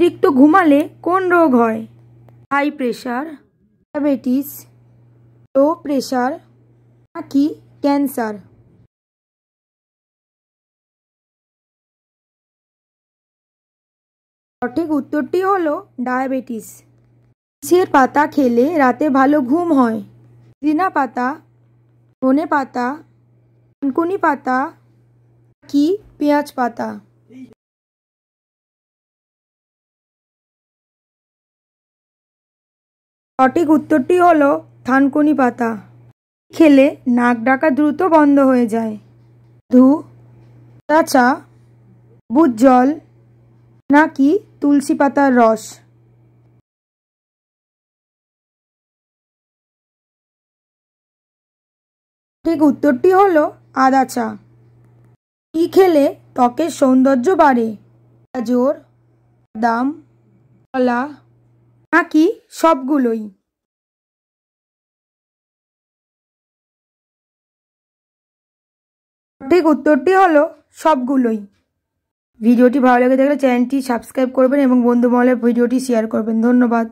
অতিরিক্ত ঘুমালে কোন রোগ হয়? High pressure, diabetes, low pressure নাকি ক্যান্সার? সঠিক উত্তরটি হলো ডায়াবেটিস। কিসের পাতা খেলে রাতে ভালো ঘুম হয়? পুদিনা পাতা, ধনে পাতা, থানকুনি পাতা কি পেঁয়াজ পাতা? সঠিক উত্তরটি হলো থানকুনি পাতা। খেলে নাক ডাকা দ্রুত বন্ধ হয়ে যায়? মধু, সাদা চা, লেবুর জল নাকি তুলসী পাতার রস? সঠিক উত্তরটি হলো আদা চা। কি খেলে ত্বকের সৌন্দর্য বাড়ে? গাজর, বাদাম, কলা নাকি সবগুলোই? সঠিক উত্তরটি হলো সবগুলোই। ভিডিওটি ভালো লেগে থাকলে চ্যানেলটি সাবস্ক্রাইব করবেন এবং বন্ধু মহলে ভিডিওটি শেয়ার করবেন। ধন্যবাদ।